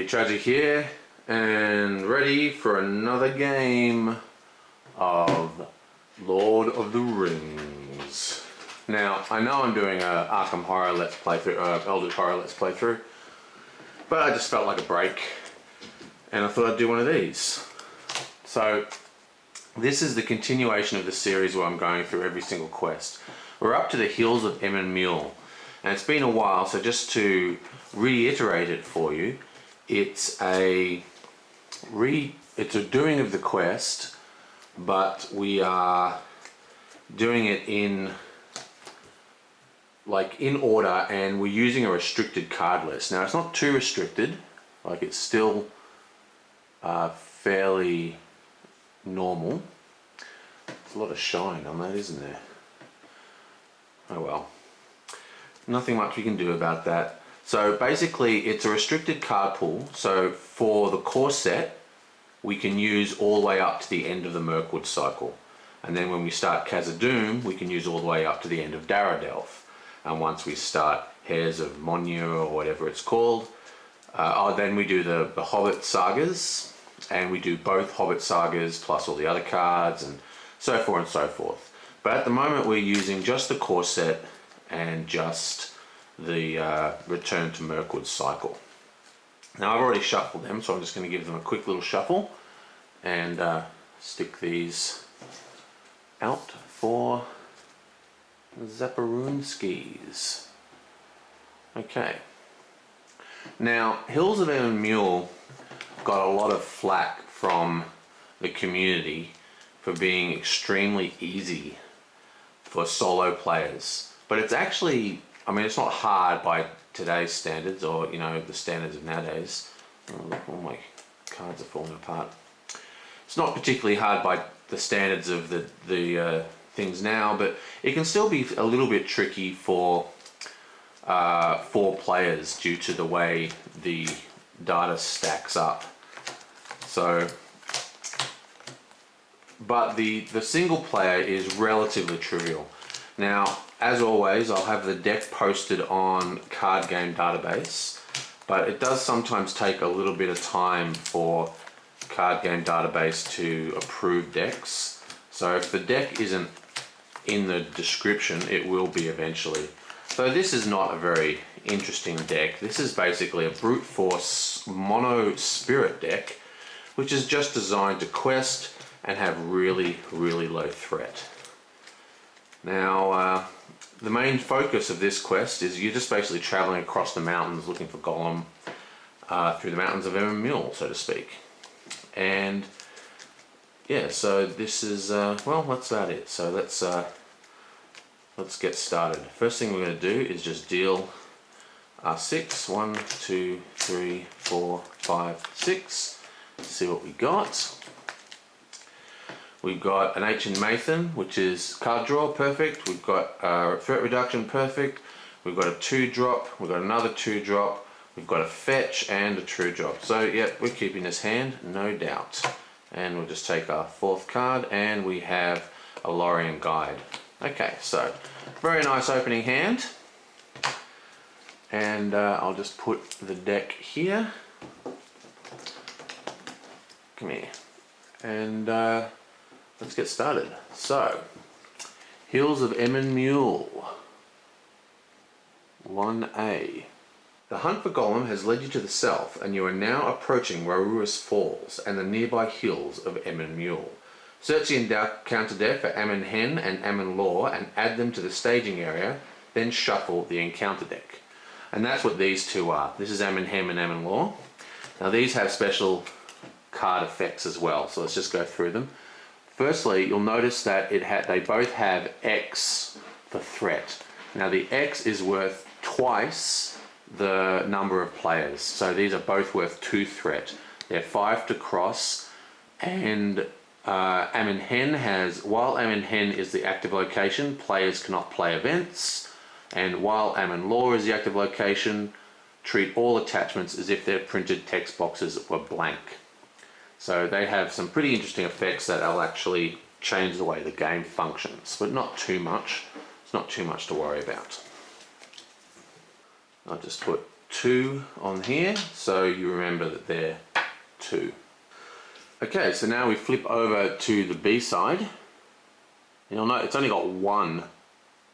Tragic here, and ready for another game of Lord of the Rings. Now, I know I'm doing a Arkham Horror Let's Playthrough, Eldritch Horror Let's Playthrough, but I just felt like a break, and I thought I'd do one of these. So, this is the continuation of the series where I'm going through every single quest. We're up to the hills of Emyn Muil, and it's been a while, so just to reiterate it for you, it's a doing of the quest, but we are doing it in order, and we're using a restricted card list. Now, it's not too restricted, like it's still fairly normal. There's a lot of shine on that, isn't there? Oh well. Nothing much we can do about that. So basically it's a restricted card pool. So for the core set, we can use all the way up to the end of the Mirkwood cycle. And then when we start Khazad-dûm, we can use all the way up to the end of Daradelph. And once we start Heirs of Muil or whatever it's called, then we do the Hobbit sagas, and we do both Hobbit sagas plus all the other cards and so forth and so forth. But at the moment we're using just the core set and just the Return to Mirkwood cycle. Now, I've already shuffled them, so I'm just going to give them a quick little shuffle and stick these out for Zaporoonskis. Okay. Now, Hills of Emyn Muil got a lot of flack from the community for being extremely easy for solo players. But it's actually, I mean, it's not hard by today's standards, or the standards of nowadays. Oh, look, all my cards are falling apart. It's not particularly hard by the standards of the things now, but it can still be a little bit tricky for players due to the way the data stacks up. So, but the single player is relatively trivial. Now, as always, I'll have the deck posted on Card Game Database, but it does sometimes take a little bit of time for Card Game Database to approve decks. So if the deck isn't in the description, it will be eventually. So this is not a very interesting deck. This is basically a brute force mono spirit deck, which is just designed to quest and have really, really low threat. Now, the main focus of this quest is you're just basically traveling across the mountains looking for Gollum through the mountains of Emyn Muil, so to speak. And yeah, so this is well, that's about it. So let's get started. First thing we're going to do is just deal 6. 1, 2, 3, 4, 5, 6. Let's see what we got. We've got an Ancient Mathan, which is card draw, perfect. We've got threat reduction, perfect. We've got a 2-drop. We've got another 2-drop. We've got a fetch and a true drop. So yeah, we're keeping this hand, no doubt. And we'll just take our 4th card, and we have a Lorien Guide. Okay, so very nice opening hand. And I'll just put the deck here. Come here. And let's get started. So, Hills of Emyn Muil, 1A. The hunt for Gollum has led you to the south, and you are now approaching Raurua's Falls and the nearby hills of Emyn Muil. Search the encounter deck for Amon Hen and Amon Law and add them to the staging area, then shuffle the encounter deck. And that's what these two are. This is Amon Hen and Amon Law. Now these have special card effects as well, so let's just go through them. Firstly, you'll notice that they both have X for threat. Now the X is worth twice the number of players, so these are both worth 2 threat. They're 5 to cross, and Amon Hen has, while Amon Hen is the active location, players cannot play events, and while Amon Law is the active location, treat all attachments as if their printed text boxes were blank. So they have some pretty interesting effects that will actually change the way the game functions, but not too much. It's not too much to worry about. I'll just put 2 on here, so you remember that they're 2. Okay, so now we flip over to the B side. You'll note it's only got 1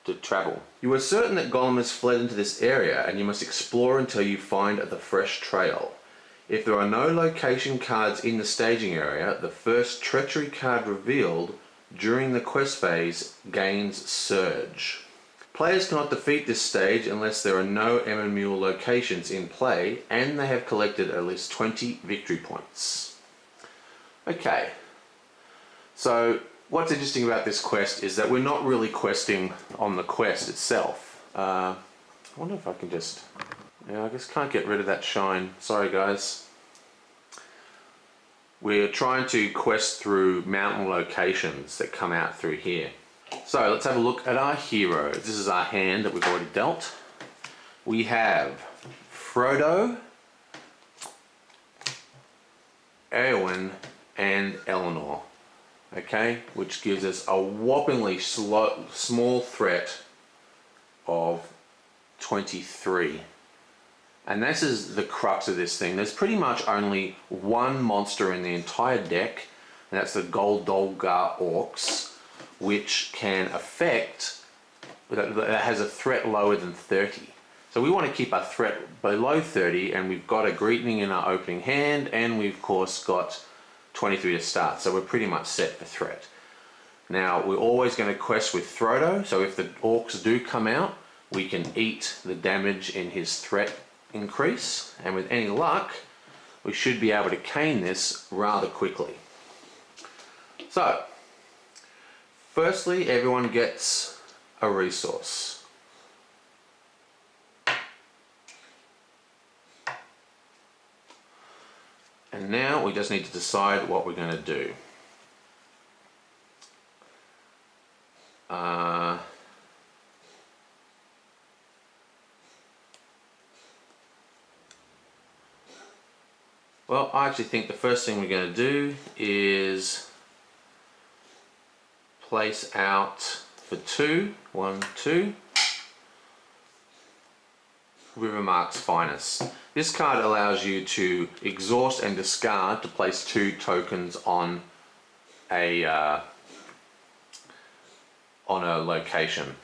to travel. You are certain that Gollum has fled into this area, and you must explore until you find the fresh trail. If there are no location cards in the staging area, the first treachery card revealed during the quest phase gains Surge. Players cannot defeat this stage unless there are no Emyn Muil locations in play and they have collected at least 20 victory points. Okay, so what's interesting about this quest is that we're not really questing on the quest itself. I wonder if I can just... Yeah, I just can't get rid of that shine. Sorry guys. We're trying to quest through mountain locations that come out through here. So let's have a look at our heroes. This is our hand that we've already dealt. We have Frodo, Eowyn, and Eleanor. Okay, which gives us a whoppingly small threat of 23. And this is the crux of this thing. There's pretty much only one monster in the entire deck, and that's the Goldolgar Orcs, which can affect, that has a threat lower than 30. So we want to keep our threat below 30, and we've got a Greeting in our opening hand, and we've of course got 23 to start, so we're pretty much set for threat. Now we're always going to quest with Frodo, so if the orcs do come out, we can eat the damage in his threat increase, and with any luck we should be able to cane this rather quickly. So firstly, everyone gets a resource. And now we just need to decide what we're going to do. Well, I actually think the first thing we're going to do is place out for 2, 1, 2, Rivermark's Finest. This card allows you to exhaust and discard to place 2 tokens on a location.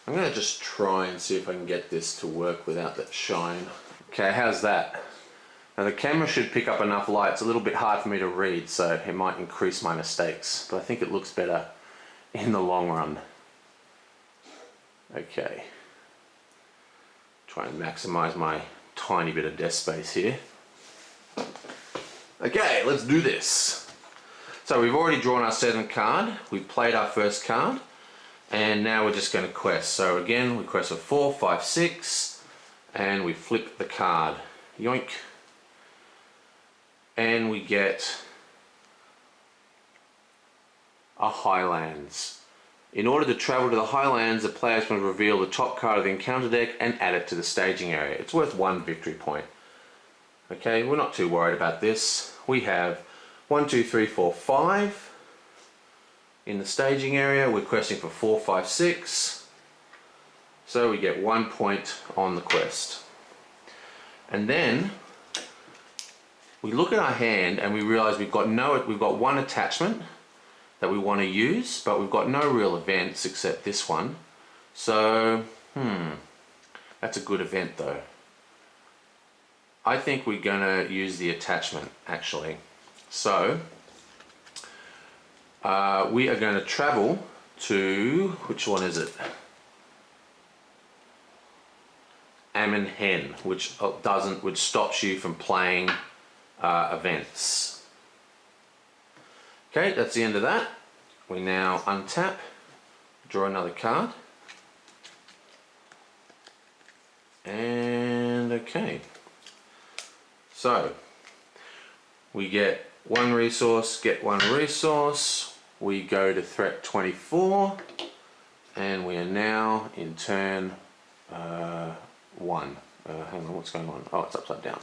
I'm going to just try and see if I can get this to work without that shine. Okay, how's that? Now the camera should pick up enough light. It's a little bit hard for me to read, so it might increase my mistakes, but I think it looks better in the long run. Okay. Try and maximize my tiny bit of desk space here. Okay, let's do this. So we've already drawn our 7th card, we've played our first card, and now we're just going to quest. So again, we quest for 4, 5, 6, and we flip the card. Yoink. And we get a Highlands. In order to travel to the Highlands, the players must reveal the top card of the encounter deck and add it to the staging area. It's worth 1 victory point. Okay, we're not too worried about this. We have 1, 2, 3, 4, 5 in the staging area. We're questing for 4, 5, 6. So we get 1 point on the quest. And then we look at our hand and we realize we've got 1 attachment that we want to use, but we've got no real events except this one. So, that's a good event though. I think we're gonna use the attachment actually. So, we are going to travel to, which one is it? Emyn, which stops you from playing events. Okay, that's the end of that. We now untap, draw another card, and okay. So we get 1 resource, get 1 resource. We go to threat 24, and we are now in turn 1. Hang on, what's going on? Oh, it's upside down.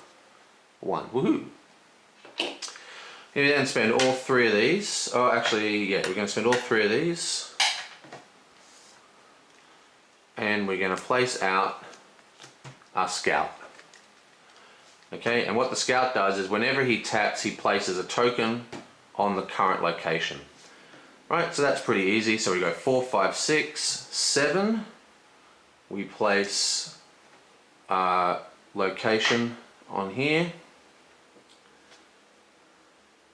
1. Woohoo! We then spend all 3 of these. Oh, actually, yeah, we're going to spend all 3 of these. And we're going to place out our scalp. Okay, and what the scout does is whenever he taps, he places a token on the current location. Right, so that's pretty easy. So we go 4, 5, 6, 7. We place location on here.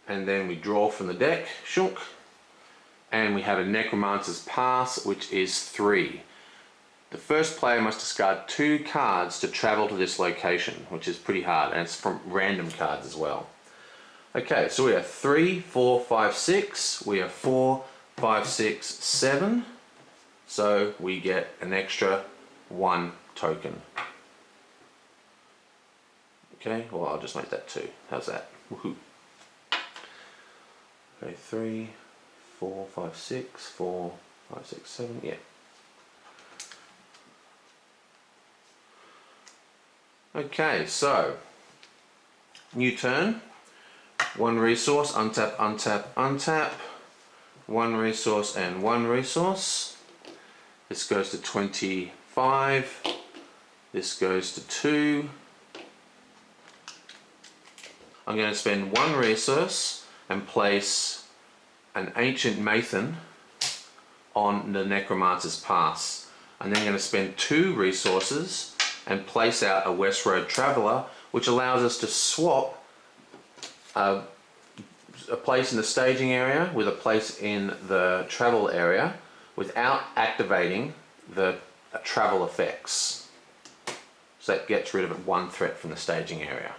And then we draw from the deck, shunk. And we have a Necromancer's Pass, which is 3. The first player must discard 2 cards to travel to this location, which is pretty hard, and it's from random cards as well. Okay, so we have 3, 4, 5, 6. We have 4, 5, 6, 7. So we get an extra 1 token. Okay, well I'll just make that 2. How's that? Woohoo. Okay, 3, 4, 5, 6, 4, 5, 6, 7, yeah. Okay, so new turn. 1 resource, untap, untap, untap. 1 resource and 1 resource. This goes to 25. This goes to 2. I'm going to spend 1 resource and place an Ancient Mathan on the Necromancer's Pass. I'm then going to spend 2 resources and place out a West Road Traveller, which allows us to swap a place in the staging area with a place in the travel area without activating the travel effects. So that gets rid of 1 threat from the staging area.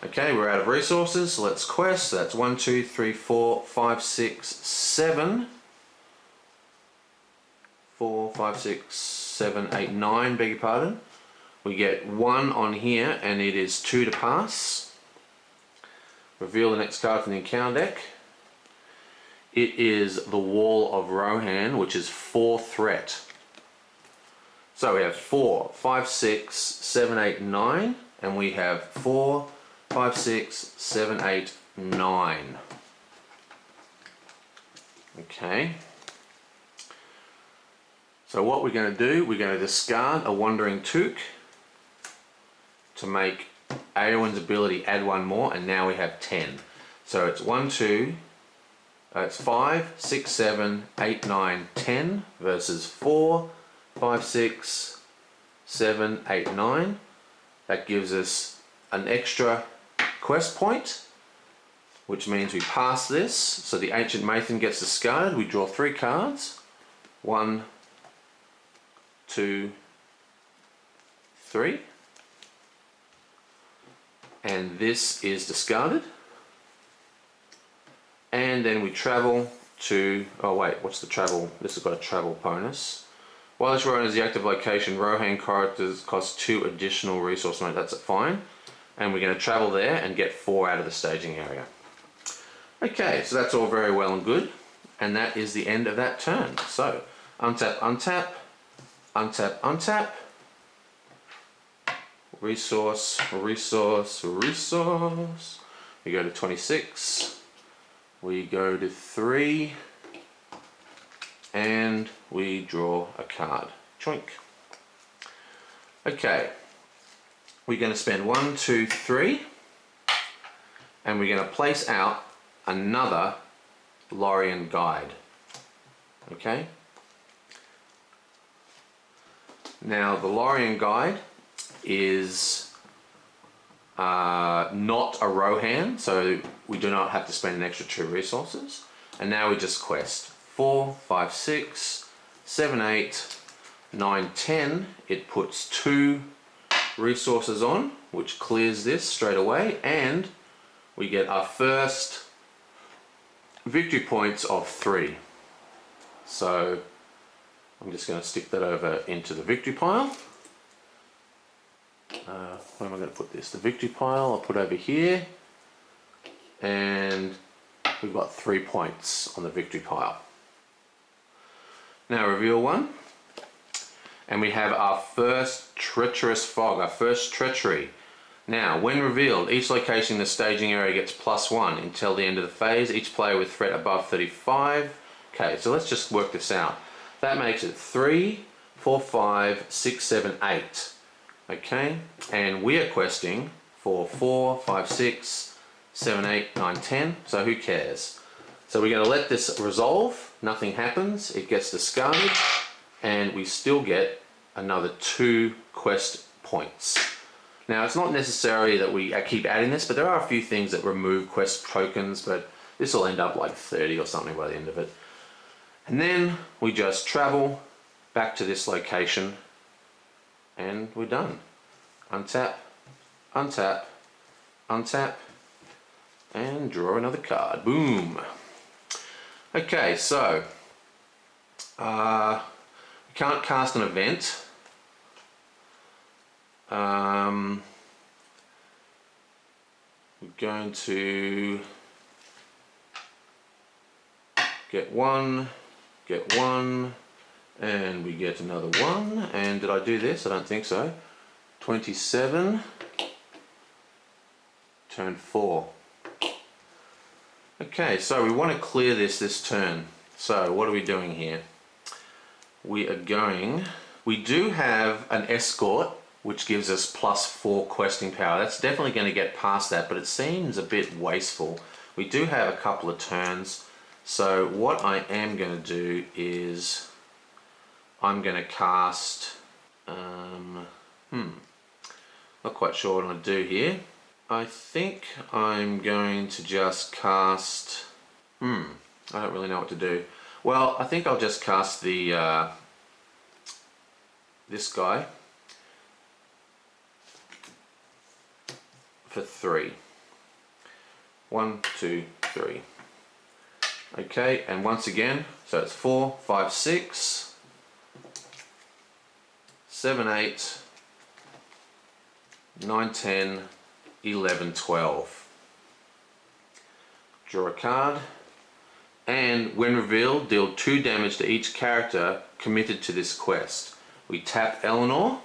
Okay, we're out of resources, so let's quest. So that's 1, 2, 3, 4, 5, 6, 7. 4, 5, 6, 7, 8, 9, beg your pardon. We get 1 on here and it is 2 to pass. Reveal the next card from the encounter deck. It is the Wall of Rohan, which is 4 threat. So we have 4, 5, 6, 7, 8, 9, and we have 4, 5, 6, 7, 8, 9. Okay. So what we're going to do, we're going to discard a Wandering Took to make Eowyn's ability add 1 more, and now we have 10. So it's 1, 2, it's 5, 6, 7, 8, 9, 10 versus 4, 5, 6, 7, 8, 9. That gives us an extra quest point, which means we pass this. So the Ancient Mathan gets discarded. We draw 3 cards. 1, 2, 3. And this is discarded. And then we travel to, oh wait, what's the travel? This has got a travel bonus. While this Rohan is the active location, Rohan characters cost 2 additional resource points. That's fine. And we're going to travel there and get 4 out of the staging area. Okay, so that's all very well and good. And that is the end of that turn. So, untap, untap, untap, untap. Resource, resource, resource. We go to 26. We go to 3. And we draw a card. Choink. Okay. We're going to spend 1, 2, 3. And we're going to place out another Lorien Guide. Okay. Now the Lorien Guide is not a Rohan, so we do not have to spend an extra 2 resources. And now we just quest 4, 5, 6, 7, 8, 9, 10. It puts 2 resources on, which clears this straight away, and we get our first victory points of 3. So I'm just going to stick that over into the victory pile. Where am I going to put this? The victory pile I'll put over here, and we've got 3 points on the victory pile. Now reveal 1, and we have our first treacherous fog, our first treachery. Now when revealed, each location in the staging area gets +1 until the end of the phase. Each player with threat above 35. Okay, so let's just work this out. That makes it 3, 4, 5, 6, 7, 8. Okay, and we are questing for 4, 5, 6, 7, 8, 9, 10, so who cares? So we're going to let this resolve, nothing happens, it gets discarded, and we still get another 2 quest points. Now it's not necessary that we keep adding this, but there are a few things that remove quest tokens, but this will end up like 30 or something by the end of it. And then we just travel back to this location and we're done. Untap, untap, untap, and draw another card. Boom. Okay, so we can't cast an event. We're going to get one, and we get another 1. And did I do this? I don't think so. 27, turn 4. Okay, so we want to clear this turn. So what are we doing here? We do have an escort, which gives us +4 questing power. That's definitely going to get past that, but it seems a bit wasteful. We do have a couple of turns, so what I am going to do is I'm going to cast, not quite sure what I'm going to do here. I think I'm going to just cast, I don't really know what to do. Well, I think I'll just cast the, this guy for 3. 1, 2, 3. Okay, and once again, so it's 4, 5, 6, 7, 8, 9, 10, 11, 12. Draw a card, and when revealed, deal 2 damage to each character committed to this quest. We tap Eleanor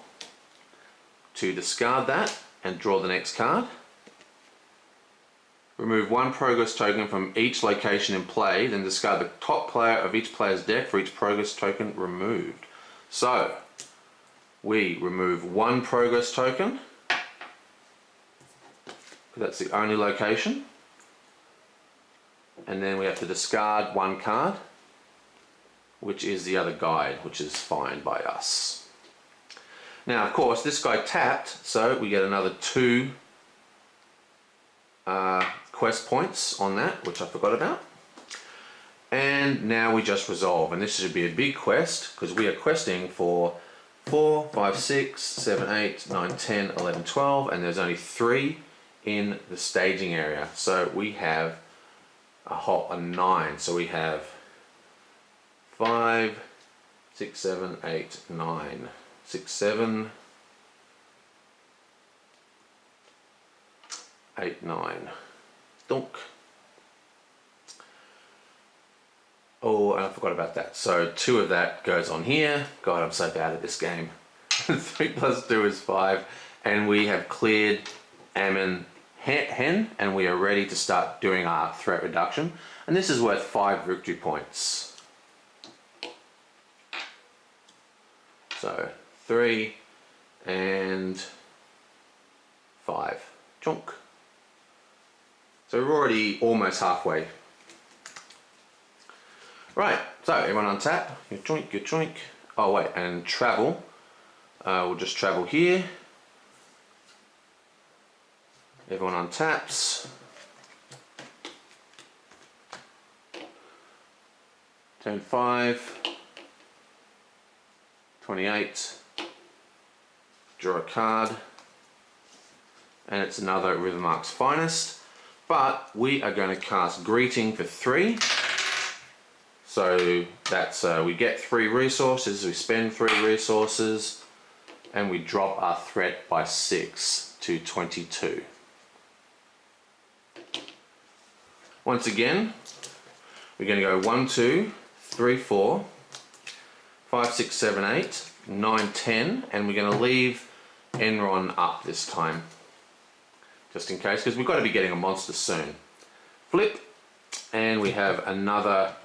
to discard that and draw the next card. Remove 1 progress token from each location in play, then discard the top player of each player's deck for each progress token removed. So, we remove 1 progress token. That's the only location. And then we have to discard 1 card, which is the other guide, which is fine by us. Now, of course, this guy tapped, so we get another 2 quest points on that, which I forgot about. And now we just resolve, and this should be a big quest because we are questing for 4, 5, 6, 7, 8, 9, 10, 11, 12, and there's only 3 in the staging area. So we have a 9. So we have 5, 6, 7, 8, 9. 6, 7, 8, 9. Donk. Oh, and I forgot about that. So 2 of that goes on here. God, I'm so bad at this game. 3 + 2 is 5. And we have cleared Emyn Hen, and we are ready to start doing our threat reduction. And this is worth 5 victory points. So 3 and 5. Chunk. So we're already almost halfway. Right, so everyone untap. Your joink, your joink. Oh wait, and travel. We'll just travel here. Everyone untaps. Turn 5. 28. Draw a card. And it's another Rivermark's Finest. But we are going to cast Greeting for 3. So that's, we get 3 resources, we spend 3 resources, and we drop our threat by 6 to 22. Once again, we're going to go 1, 2, 3, 4, 5, 6, 7, 8, 9, 10, and we're going to leave Enron up this time. Just in case, because we've got to be getting a monster soon. Flip, and we have another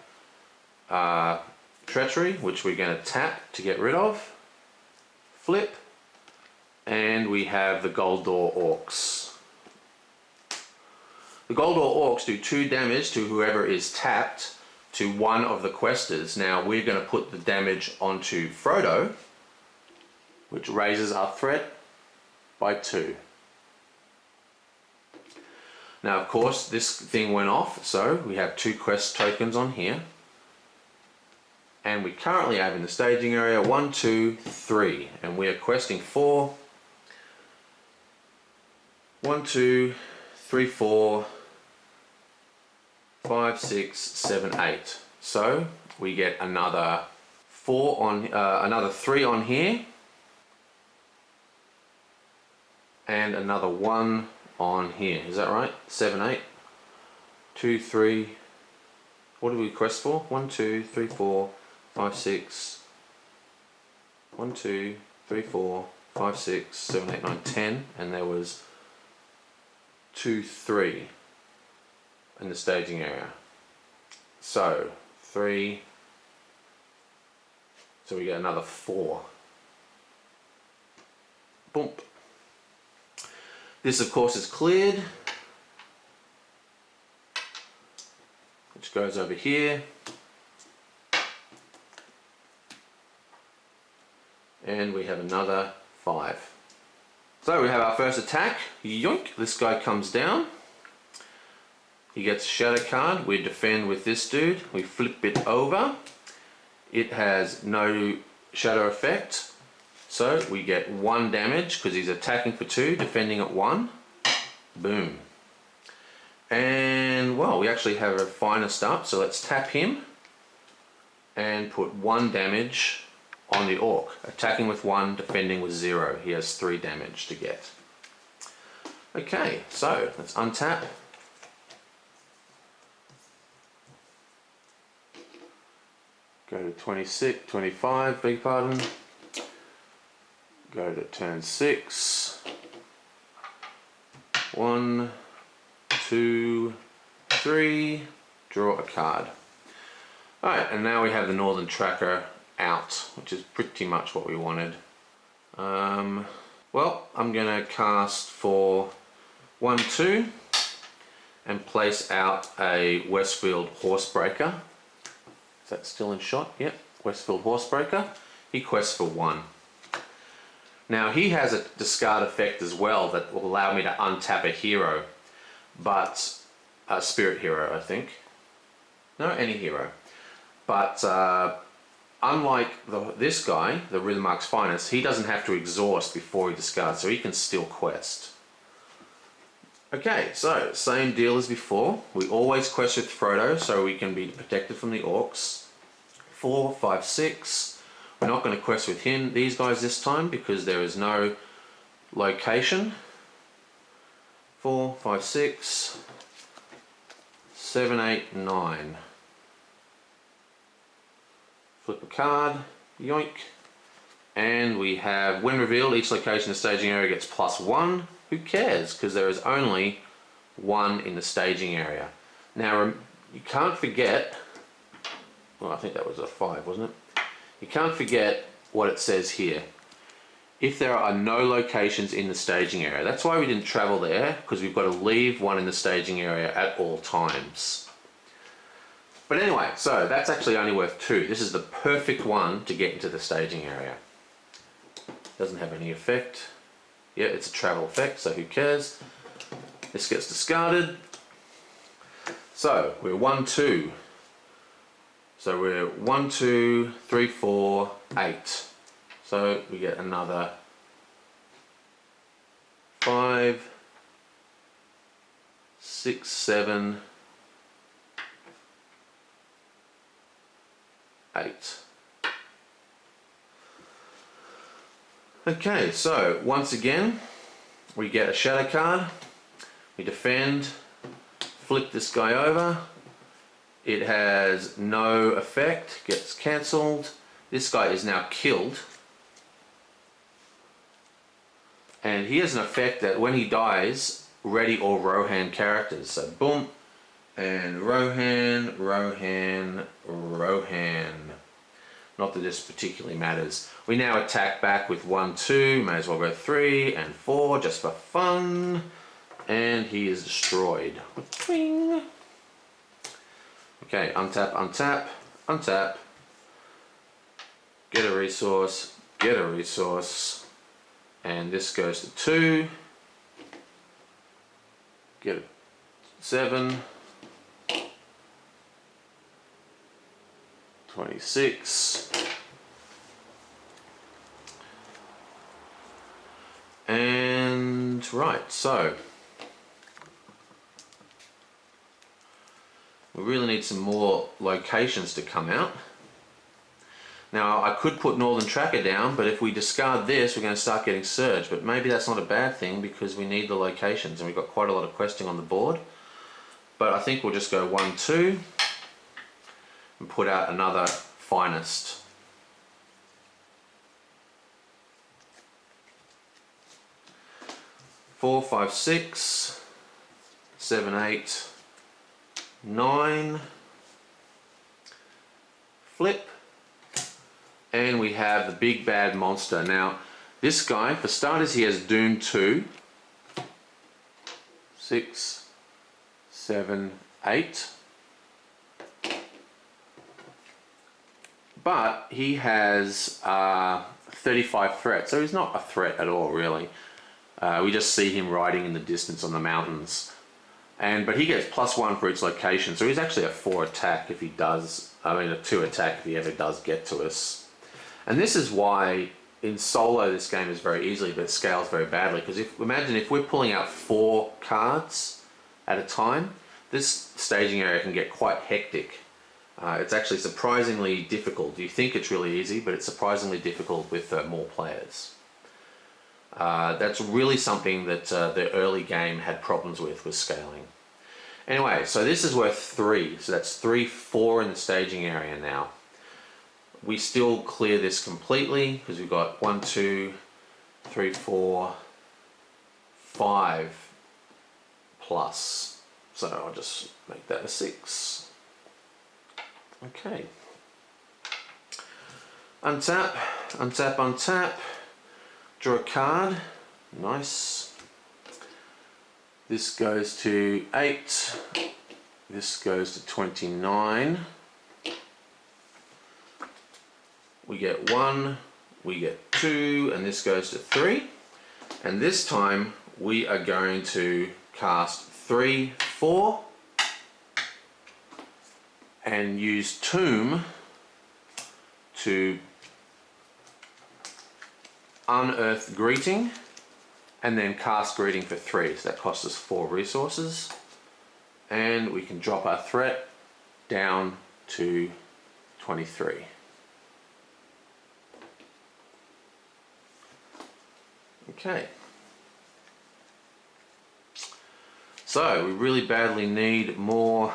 treachery, which we're going to tap to get rid of. Flip, And we have the Goldor Orcs. The Goldor Orcs do 2 damage to whoever is tapped to one of the questers. Now we're going to put the damage onto Frodo, which raises our threat by 2. Now of course this thing went off, so we have 2 quest tokens on here. And we currently have in the staging area 1, 2, 3, and we are questing for 1, 2, 3, 4, 5, 6, 7, 8. So we get another 4 on, another 3 on here, and another 1 on here. Is that right? 7, 8, 2, 3. What did we quest for? 1, 2, 3, 4, 5, 6. 1, 2, 3, 4, 5, 6, 7, 8, 9, 10, and there was 2, 3 in the staging area. So 3, so we get another 4. Boom. This of course is cleared, which goes over here, and we have another 5. So we have our first attack. Yoink! This guy comes down. He gets a shadow card. We defend with this dude. We flip it over. It has no shadow effect. So we get 1 damage because he's attacking for 2, defending at 1. Boom. And well, we actually have a finest up, so let's tap him and put 1 damage on the orc. Attacking with 1, defending with 0. He has 3 damage to get. Okay, so let's untap. Go to 26, 25, beg pardon. Go to turn 6. 1, 2, 3. Draw a card. Alright, and now we have the Northern Tracker out, which is pretty much what we wanted. Well, I'm going to cast for 1, 2 and place out a Westfield Horsebreaker. Is that still in shot? Yep, Westfield Horsebreaker. He quests for 1. Now he has a discard effect as well that will allow me to untap a hero, but a spirit hero, I think. No, any hero. But unlike this guy, the Rhythmark's Finest, he doesn't have to exhaust before he discards, so he can still quest. Okay, so same deal as before. We always quest with Frodo so we can be protected from the orcs. 4, 5, 6. We're not going to quest with these guys this time because there is no location. 4, 5, 6, 7, 8, 9. Flip a card, yoink, and we have, when revealed, each location in the staging area gets +1. Who cares? Because there is only 1 in the staging area. Now you can't forget, well I think that was a 5, wasn't it? You can't forget what it says here. If there are no locations in the staging area, that's why we didn't travel there, because we've got to leave 1 in the staging area at all times. But anyway, so that's actually only worth 2. This is the perfect one to get into the staging area. Doesn't have any effect. Yeah, it's a travel effect, so who cares? This gets discarded. So we're 1, 2. So we're 1, 2, 3, 4, 8. So we get another 5, 6, 7, 8. Okay, so once again we get a shadow card, we defend, flip this guy over, it has no effect, gets cancelled, this guy is now killed, and he has an effect that when he dies, ready all Rohan characters, so boom, and Rohan, Rohan, Rohan. Not that this particularly matters. We now attack back with 1, 2, may as well go 3 and 4 just for fun. And he is destroyed. Twing. Okay, untap, untap, untap. Get a resource, get a resource. And this goes to 2. Get a 7. 26. And right, so we really need some more locations to come out. Now I could put Northern Tracker down, but if we discard this we're going to start getting surge, but maybe that's not a bad thing because we need the locations and we've got quite a lot of questing on the board. But I think we'll just go 1, 2 and put out another finest. Four, 5, 6, 7, 8, 9. Flip. And we have the big bad monster. Now, this guy, for starters, he has Doom 2, 6, 7, 8. But he has 35 threat, so he's not a threat at all, really. We just see him riding in the distance on the mountains. But he gets +1 for each location, so he's actually a 4 attack if he does, a 2 attack if he ever does get to us. And this is why in solo this game is very easily, but it scales very badly. Because imagine if we're pulling out 4 cards at a time, this staging area can get quite hectic. It's actually surprisingly difficult. You think it's really easy, but it's surprisingly difficult with more players. That's really something that the early game had problems with, was scaling. Anyway, so this is worth 3. So that's 3, 4 in the staging area now. We still clear this completely because we've got 1, 2, 3, 4, 5 plus. So I'll just make that a 6. Okay. Untap, untap, untap. Draw a card. Nice. This goes to 8. This goes to 29. We get 1, we get 2, and this goes to 3. And this time we are going to cast 3, 4 and use Tomb to unearth Greeting and then cast Greeting for 3. So that costs us 4 resources. And we can drop our threat down to 23. Okay. So we really badly need more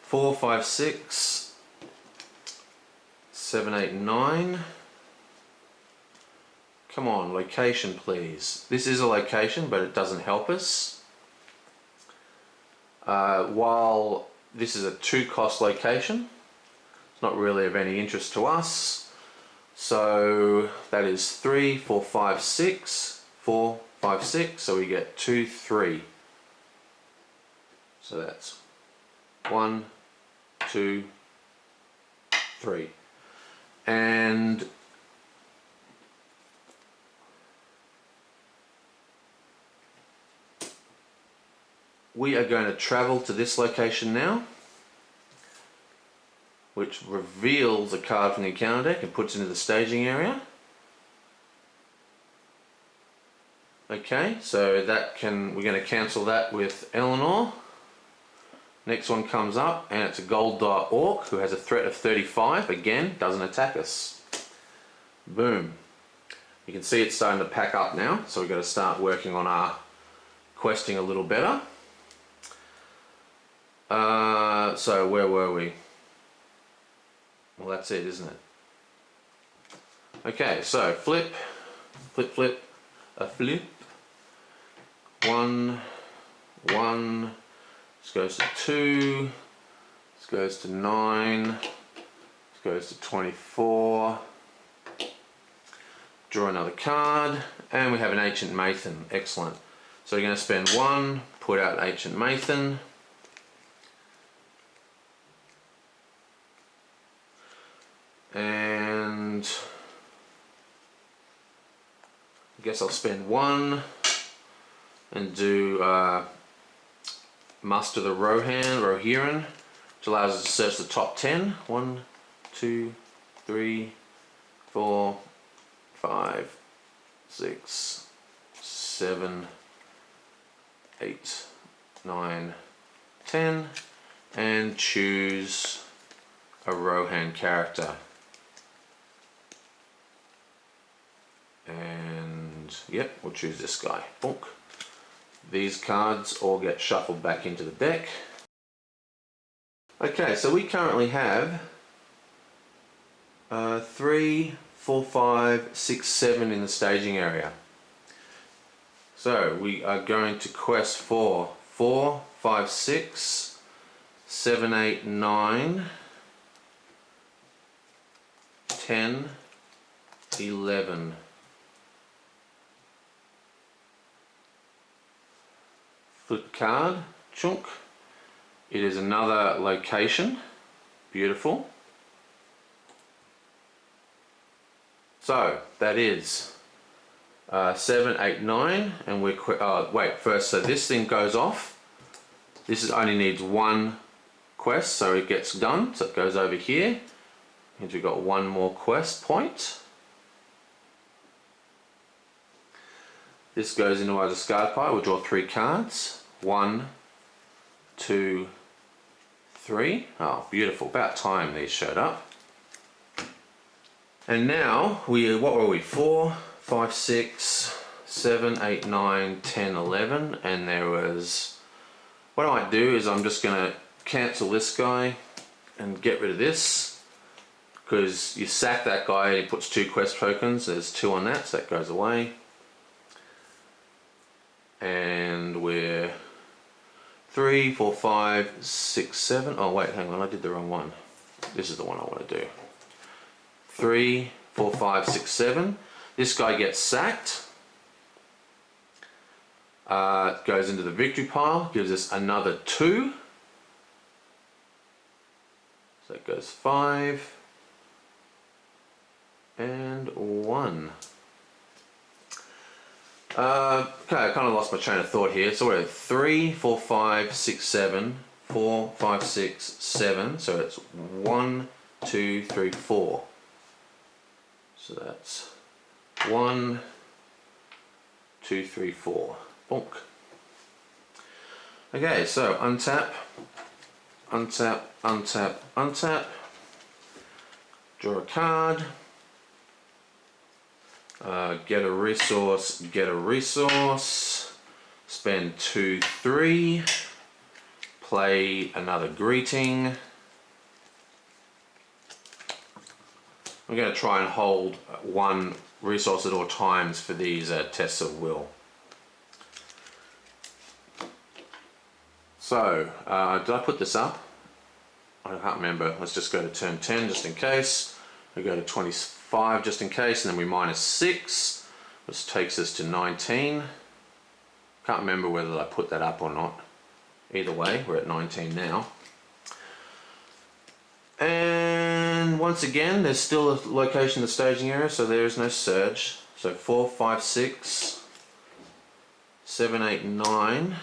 4, 5, 6, 7, 8, 9. Come on, location please. This is a location, but it doesn't help us. While this is a 2-cost location, it's not really of any interest to us. So that is 3, 4, 5, 6, 4, 5, 6, so we get 2, 3. So that's 1, 2, 3. And we are going to travel to this location now, which reveals a card from the encounter deck and puts it into the staging area. Okay, so we're going to cancel that with Eleanor. Next one comes up and it's a gold dot orc who has a threat of 35. Again, doesn't attack us. Boom. You can see it's starting to pack up now, so we've got to start working on our questing a little better. So where were we? Well, that's it, isn't it? Okay, so flip, flip, flip, a flip. 1, 1. This goes to 2. This goes to 9. Goes to 24. Draw another card, and we have an Ancient Mathan. Excellent. So you're going to spend 1, put out Ancient Mathan. And I guess I'll spend 1 and do Muster the Rohirrim, which allows us to search the top 10. 1, 2, 3, 4, 5, 6, 7, 8, 9, 10, and choose a Rohan character. And yep, we'll choose this guy. Bonk. These cards all get shuffled back into the deck. Okay, so we currently have 3, 4, 5, 6, 7 in the staging area. So we are going to quest for 4, 5, 6, 7, 8, 9, 10, 11. Flip card, chunk. It is another location. Beautiful. So that is 7, 8, 9, and we're first. So this thing goes off. This only needs 1 quest, so it gets done. So it goes over here, and we've got 1 more quest point. This goes into our discard pile. We'll draw 3 cards. 1, 2, 3. Oh, beautiful! About time these showed up. And now what were we? 4, 5, 6, 7, 8, 9, 10, 11, and there was. What I might do is I'm just going to cancel this guy and get rid of this, because you sack that guy and he puts 2 quest tokens. There's 2 on that, so that goes away. And we're 3, 4, 5, 6, 7. Oh wait, hang on, I did the wrong one. This is the one I want to do. 3, 4, 5, 6, 7. This guy gets sacked. Goes into the victory pile, gives us another 2. So it goes 5 and 1. Okay, I kind of lost my train of thought here. So we're at 3, 4, 5, 6, 7, 4, 5, 6, 7. So it's 1, 2, 3, 4. So that's 1, 2, 3, 4. Bonk. Okay, so untap, untap, untap, untap. Draw a card. Get a resource, get a resource. Spend 2, 3. Play another greeting. I'm going to try and hold 1 resource at all times for these tests of will. So, did I put this up? I can't remember. Let's just go to turn 10 just in case. We go to 25 just in case, and then we minus 6, which takes us to 19. Can't remember whether I put that up or not. Either way, we're at 19 now. And once again, there's still a location in the staging area, so there is no surge. So 4, 5, 6, 7, 8, 9.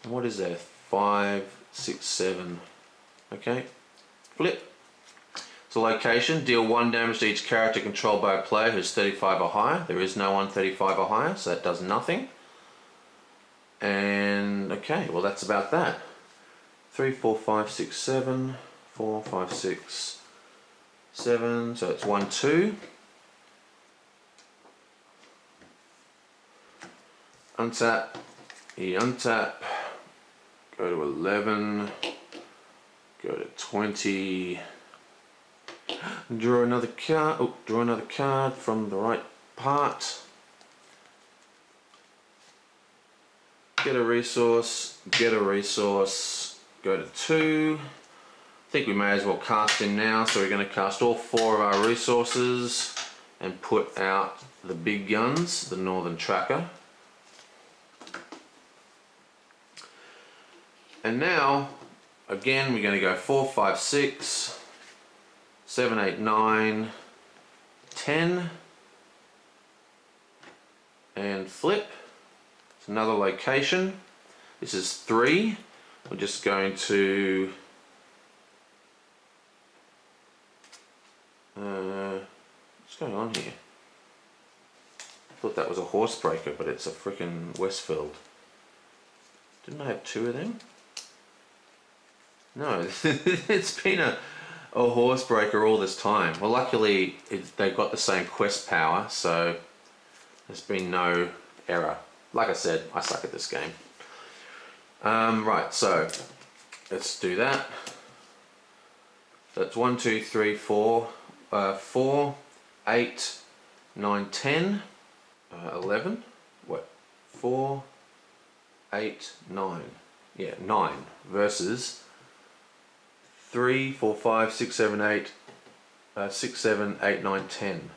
What is there? 5, 6, 7. Okay. Flip. So location, deal 1 damage to each character controlled by a player who's 35 or higher. There is no one 35 or higher, so that does nothing. And okay, well that's about that. 3, 4, 5, 6, 7. 4, 5, 6, 7. So it's 1, 2. Untap. Untap. Go to 11. Go to 20. Draw another card. Oh, draw another card from the right part. Get a resource. Get a resource. go to 2. I think we may as well cast him now, so we're going to cast all 4 of our resources and put out the big guns, the Northern Tracker. And now, again, we're going to go 4, 5, 6, 7, 8, 9, 10, and flip. It's another location. This is 3. We're just going to what's going on here? I thought that was a horse breaker, but it's a frickin' Westfield. Didn't I have 2 of them? No, it's been a horse breaker all this time. Well, luckily they've got the same quest power, so there's been no error. Like I said, I suck at this game. Right, so let's do that. That's 1, 2, 3, 4, 4, 8, 9, 10, 11. What? 4, 8, 9. Yeah, 9 versus 3, 4, 5, 6, 7, 8, 6, 7, 8, 9, 10.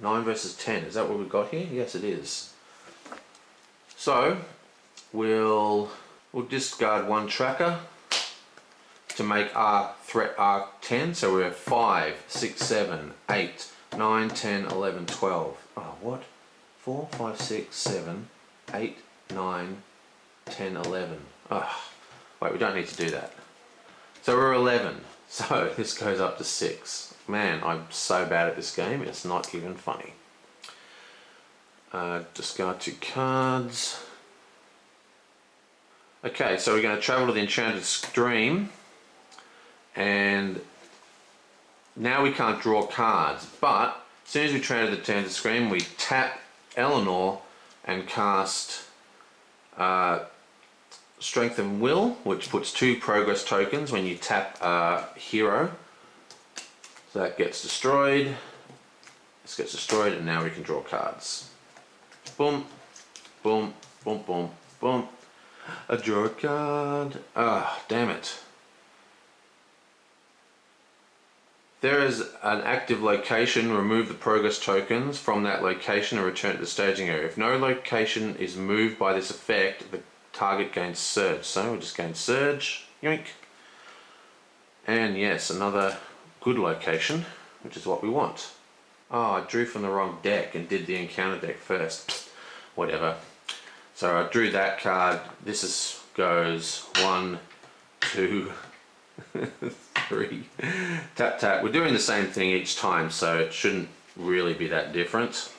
9 versus 10. Is that what we've got here? Yes, it is. So we'll discard 1 tracker to make our threat arc 10. So we're 5, 6, 7, 8, 9, 10, 11, 12. Oh, what? 4, 5, 6, 7, 8, 9, 10, 11. Oh, wait, we don't need to do that. So we're 11. So this goes up to 6. Man, I'm so bad at this game, it's not even funny. Discard 2 cards. Okay, so we're going to travel to the Enchanted Stream, and now we can't draw cards, but as soon as we travel to the Enchanted Stream, we tap Eleanor and cast Strength and Will, which puts 2 progress tokens when you tap a hero. So that gets destroyed. This gets destroyed, and now we can draw cards. Boom, boom, boom, boom, boom. I draw a card. Ah, damn it. There is an active location. Remove the progress tokens from that location and return to the staging area. If no location is moved by this effect, the target gains surge. So we'll just gain surge. Yoink. And yes, another good location, which is what we want. Oh, I drew from the wrong deck and did the encounter deck first. Whatever. So I drew that card. This goes 1, 2, 3. Tap, tap. We're doing the same thing each time, so it shouldn't really be that different.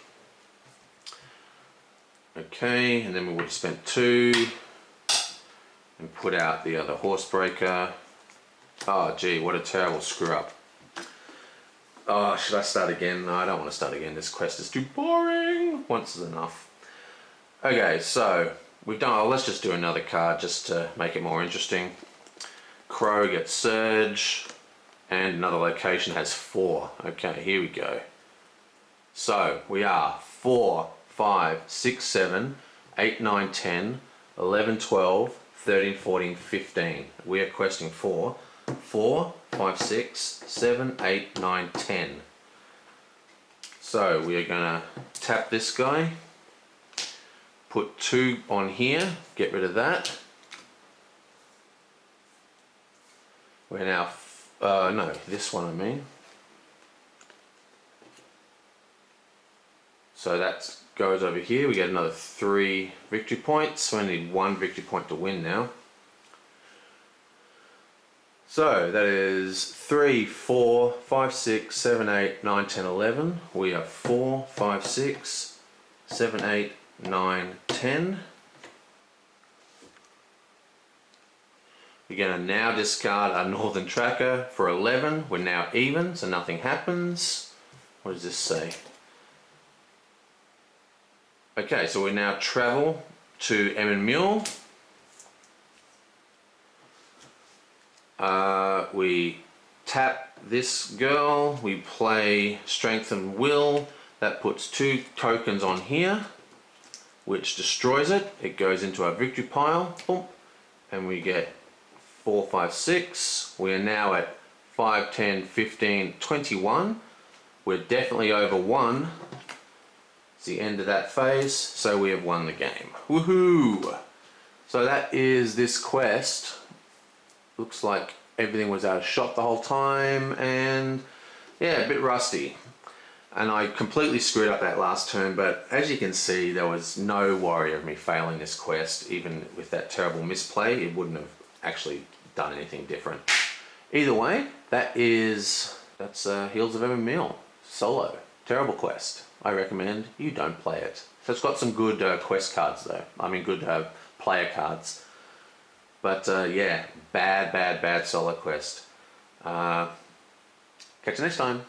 Okay, and then we would have spent 2 and put out the other Horsebreaker. Oh gee, what a terrible screw up. Oh, should I start again? No, I don't want to start again. This quest is too boring. Once is enough. Okay, so we've done, oh, let's just do another card just to make it more interesting. Crow gets Surge, and another location has 4. Okay, here we go. So we are 4, 5, 6, 7, 8, 9, 10, 11, 12, 13, 14, 15. We are questing 4, 4, 5, 6, 7, 8, 9, 10. So we are going to tap this guy, put 2 on here, get rid of that. We're now, no, this one I mean. So that goes over here, we get another 3 victory points. We only need 1 victory point to win now. So that is 3, 4, 5, 6, 7, 8, 9, 10, 11. We are 4, 5, 6, 7, 8, 9, 10. We're going to now discard our Northern Tracker for 11. We're now even, so nothing happens. What does this say? Okay, so we now travel to Emyn Muil. We tap this girl, we play Strength and Will. That puts 2 tokens on here, which destroys it. It goes into our victory pile, boom, and we get 4, 5, 6. We are now at 5, 10, 15, 21. We're definitely over 1. It's the end of that phase, so we have won the game. Woohoo! So that is this quest. Looks like everything was out of shot the whole time, and yeah, a bit rusty. And I completely screwed up that last turn, but as you can see, there was no worry of me failing this quest. Even with that terrible misplay, it wouldn't have actually done anything different. Either way, that's Heels of Emyn Muil solo. Terrible quest. I recommend you don't play it. So it's got some good quest cards though. I mean good player cards. But yeah, bad solo quest. Catch you next time.